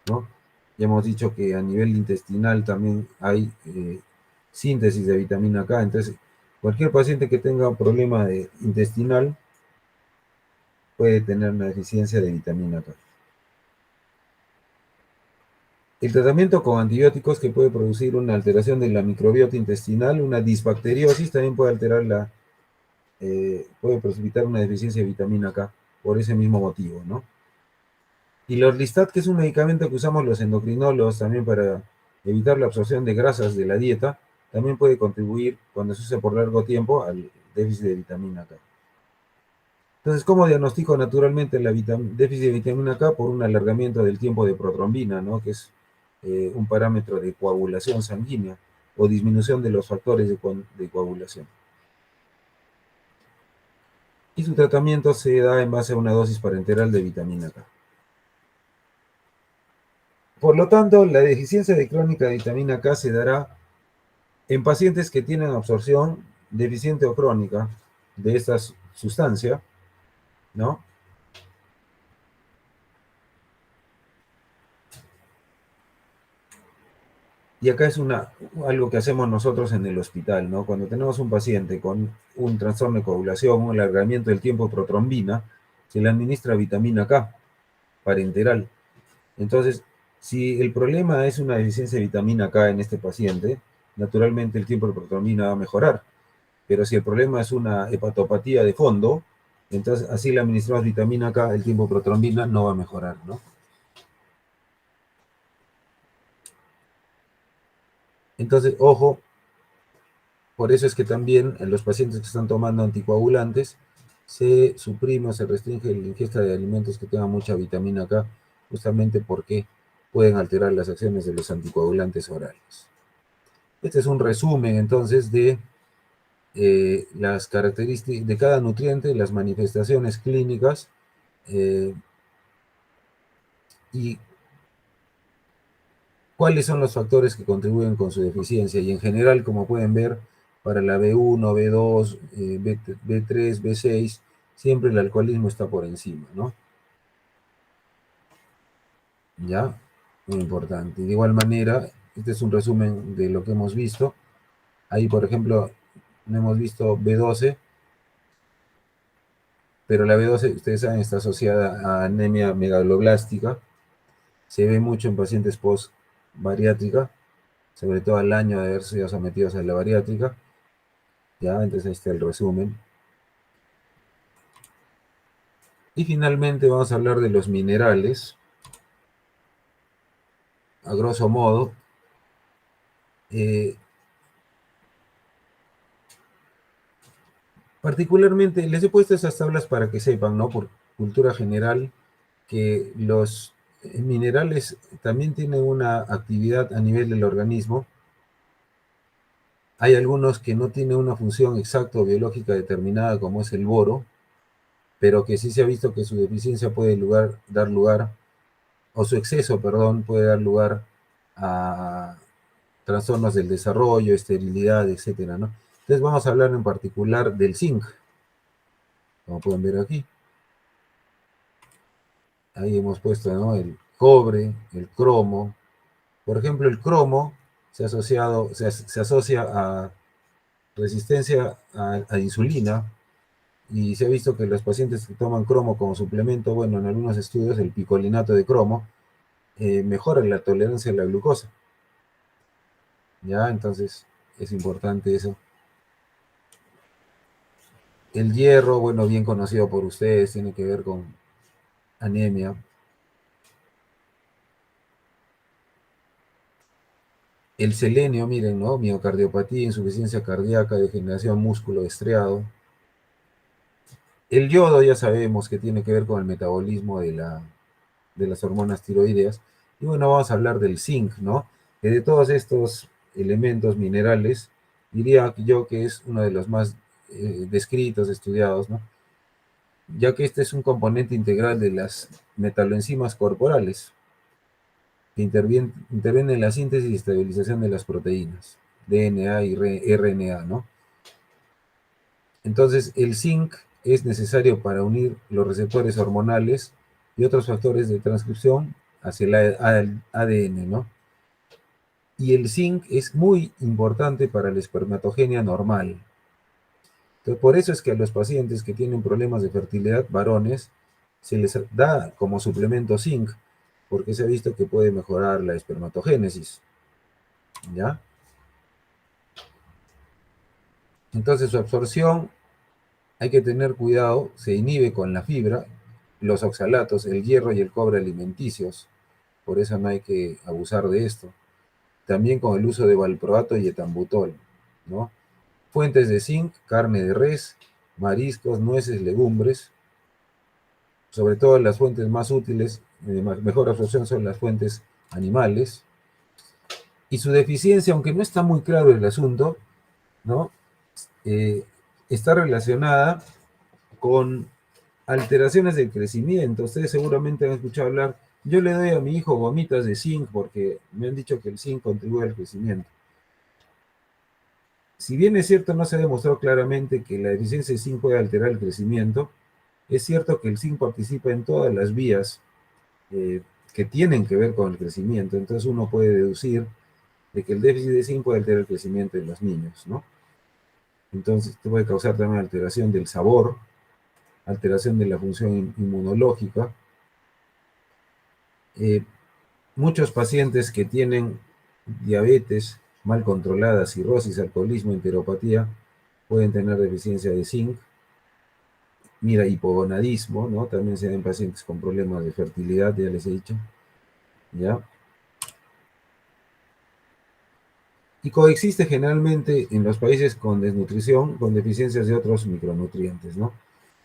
¿no? Ya hemos dicho que a nivel intestinal también hay síntesis de vitamina K. Entonces, cualquier paciente que tenga un problema intestinal puede tener una deficiencia de vitamina K. El tratamiento con antibióticos, que puede producir una alteración de la microbiota intestinal, una disbacteriosis, también puede puede precipitar una deficiencia de vitamina K por ese mismo motivo, ¿no? Y la Orlistat, que es un medicamento que usamos los endocrinólogos también para evitar la absorción de grasas de la dieta, también puede contribuir, cuando se usa por largo tiempo, al déficit de vitamina K. Entonces, ¿cómo diagnostico naturalmente el déficit de vitamina K? Por un alargamiento del tiempo de protrombina, ¿no? Que es un parámetro de coagulación sanguínea, o disminución de los factores de coagulación. Y su tratamiento se da en base a una dosis parenteral de vitamina K. Por lo tanto, la deficiencia de crónica de vitamina K se dará en pacientes que tienen absorción deficiente o crónica de esta sustancia, ¿no? Y acá es algo que hacemos nosotros en el hospital, ¿no? Cuando tenemos un paciente con un trastorno de coagulación, un alargamiento del tiempo de protrombina, se le administra vitamina K parenteral. Entonces, si el problema es una deficiencia de vitamina K en este paciente, naturalmente el tiempo de protrombina va a mejorar. Pero si el problema es una hepatopatía de fondo, entonces así le administramos vitamina K, el tiempo de protrombina no va a mejorar, ¿no? Entonces, ojo, por eso es que también en los pacientes que están tomando anticoagulantes se suprime o se restringe la ingesta de alimentos que tengan mucha vitamina K, justamente porque pueden alterar las acciones de los anticoagulantes orales. Este es un resumen entonces de las características de cada nutriente, las manifestaciones clínicas eh, y cuáles son los factores que contribuyen con su deficiencia. Y en general, como pueden ver, para la B1, B2, B3, B6, siempre el alcoholismo está por encima, ¿no? ¿ya? Muy importante. De igual manera, este es un resumen de lo que hemos visto. Ahí, por ejemplo, no hemos visto B12, pero la B12, ustedes saben, está asociada a anemia megaloblástica. Se ve mucho en pacientes post-bariátrica, sobre todo al año de haber sido sometidos a la bariátrica. Ya, entonces ahí está el resumen. Y finalmente vamos a hablar de los minerales. A grosso modo, eh, particularmente les he puesto esas tablas para que sepan, ¿no? Por cultura general, que los minerales también tienen una actividad a nivel del organismo. Hay algunos que no tienen una función exacta o biológica determinada, como es el boro, pero que sí se ha visto que su deficiencia puede dar lugar, o su exceso, perdón, puede dar lugar a trastornos del desarrollo, esterilidad, etcétera, ¿no? Entonces vamos a hablar en particular del zinc, como pueden ver aquí. Ahí hemos puesto, ¿no? El cobre, el cromo. Por ejemplo, el cromo se asocia a resistencia a insulina, y se ha visto que los pacientes que toman cromo como suplemento, bueno, en algunos estudios el picolinato de cromo mejora la tolerancia a la glucosa. ¿Ya? Entonces es importante eso. El hierro, bueno, bien conocido por ustedes, tiene que ver con anemia. El selenio, miren, ¿no? Miocardiopatía, insuficiencia cardíaca, degeneración músculo estriado. El yodo ya sabemos que tiene que ver con el metabolismo de las hormonas tiroideas. Y bueno, vamos a hablar del zinc, ¿no? Que de todos estos elementos minerales, diría yo que es uno de los más descritos, estudiados, ¿no? Ya que este es un componente integral de las metaloenzimas corporales, que intervienen en la síntesis y estabilización de las proteínas, DNA y RNA, ¿no? Entonces, el zinc es necesario para unir los receptores hormonales y otros factores de transcripción hacia el ADN, ¿no? Y el zinc es muy importante para la espermatogenia normal. Entonces, por eso es que a los pacientes que tienen problemas de fertilidad, varones, se les da como suplemento zinc, porque se ha visto que puede mejorar la espermatogénesis, ¿ya? Entonces, su absorción, hay que tener cuidado, se inhibe con la fibra, los oxalatos, el hierro y el cobre alimenticios, por eso no hay que abusar de esto. También con el uso de valproato y etambutol, ¿no? Fuentes de zinc, carne de res, mariscos, nueces, legumbres. Sobre todo las fuentes más útiles, de mejor absorción, son las fuentes animales. Y su deficiencia, aunque no está muy claro el asunto, ¿no? Eh, está relacionada con alteraciones del crecimiento. Ustedes seguramente han escuchado hablar, yo le doy a mi hijo gomitas de zinc porque me han dicho que el zinc contribuye al crecimiento. Si bien es cierto, no se ha demostrado claramente que la deficiencia de zinc puede alterar el crecimiento, es cierto que el zinc participa en todas las vías eh, que tienen que ver con el crecimiento. Entonces uno puede deducir de que el déficit de zinc puede alterar el crecimiento de los niños, ¿no? Entonces esto puede causar también alteración del sabor, alteración de la función inmunológica. Eh, Muchos pacientes que tienen diabetes mal controlada, cirrosis, alcoholismo, enteropatía, pueden tener deficiencia de zinc. Mira, hipogonadismo, ¿no? También se ven pacientes con problemas de fertilidad, ya les he dicho, ¿ya? Y coexiste generalmente en los países con desnutrición, con deficiencias de otros micronutrientes, ¿no?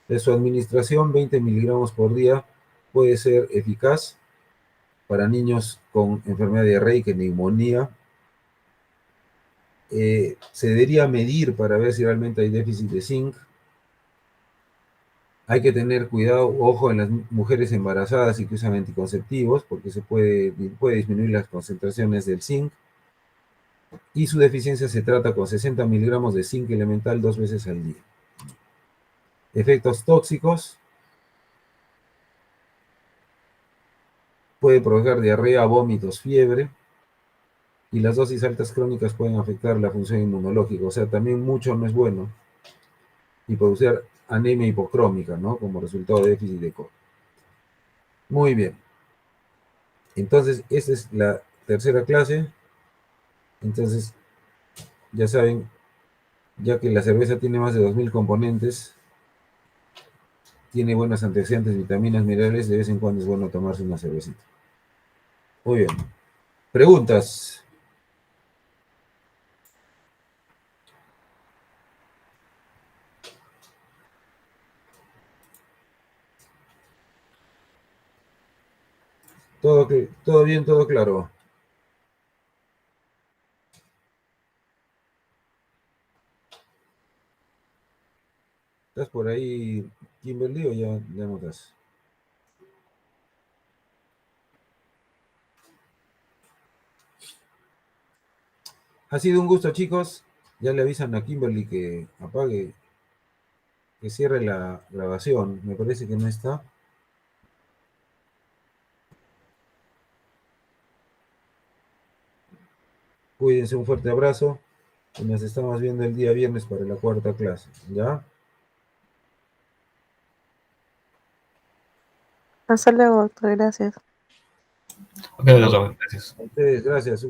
De su administración, 20 miligramos por día puede ser eficaz para niños con enfermedad diarreica y neumonía. Se debería medir para ver si realmente hay déficit de zinc. Hay que tener cuidado, ojo, en las mujeres embarazadas y que usan anticonceptivos, porque puede disminuir las concentraciones del zinc. Y su deficiencia se trata con 60 miligramos de zinc elemental 2 veces al día. Efectos tóxicos, puede provocar diarrea, vómitos, fiebre, y las dosis altas crónicas pueden afectar la función inmunológica, o sea, también mucho no es bueno, y producir anemia hipocrómica, ¿no? Como resultado de déficit de cobre. Muy bien. Entonces, esta es la tercera clase. Entonces, ya saben, ya que la cerveza tiene más de 2000 componentes, tiene buenos antioxidantes, vitaminas, minerales, de vez en cuando es bueno tomarse una cervecita. Muy bien. Preguntas. Todo bien, todo claro. ¿Estás por ahí, Kimberly, o ya no estás? Ha sido un gusto, chicos. Ya le avisan a Kimberly que apague, que cierre la grabación. Me parece que no está. Cuídense, un fuerte abrazo. Y nos estamos viendo el día viernes para la cuarta clase. ¿Ya? Hasta luego, doctor, gracias. Ok, doctor, gracias. A ustedes, gracias.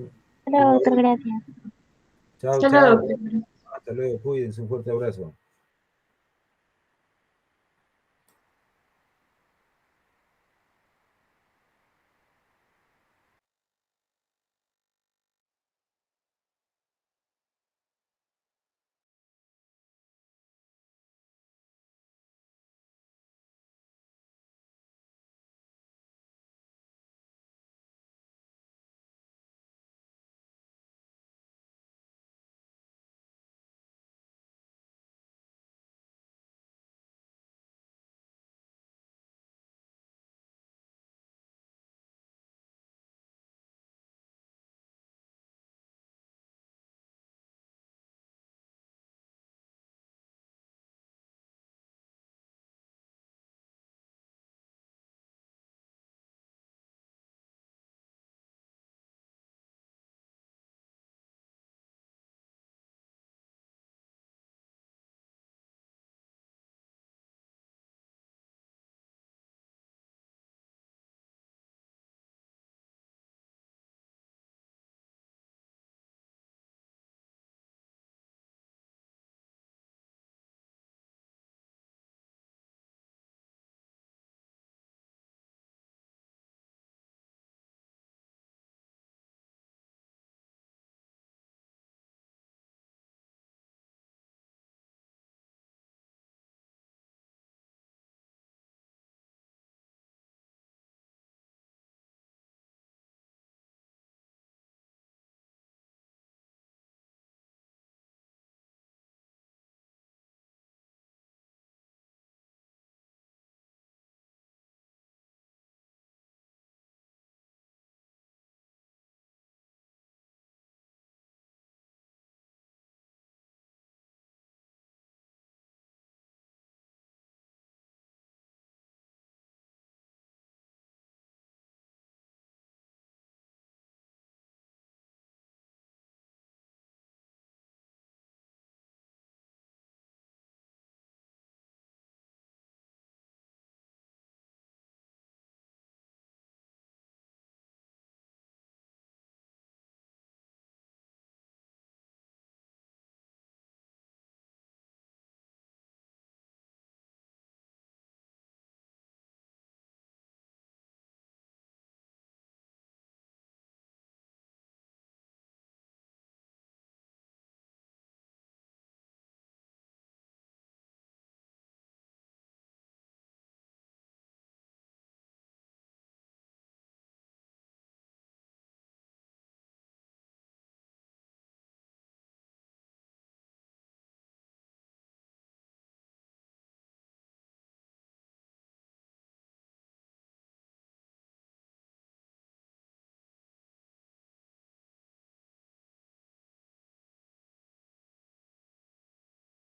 Hola, doctor, gracias. Chao, Hasta luego, chao. doctor. Hasta luego. Cuídense, un fuerte abrazo.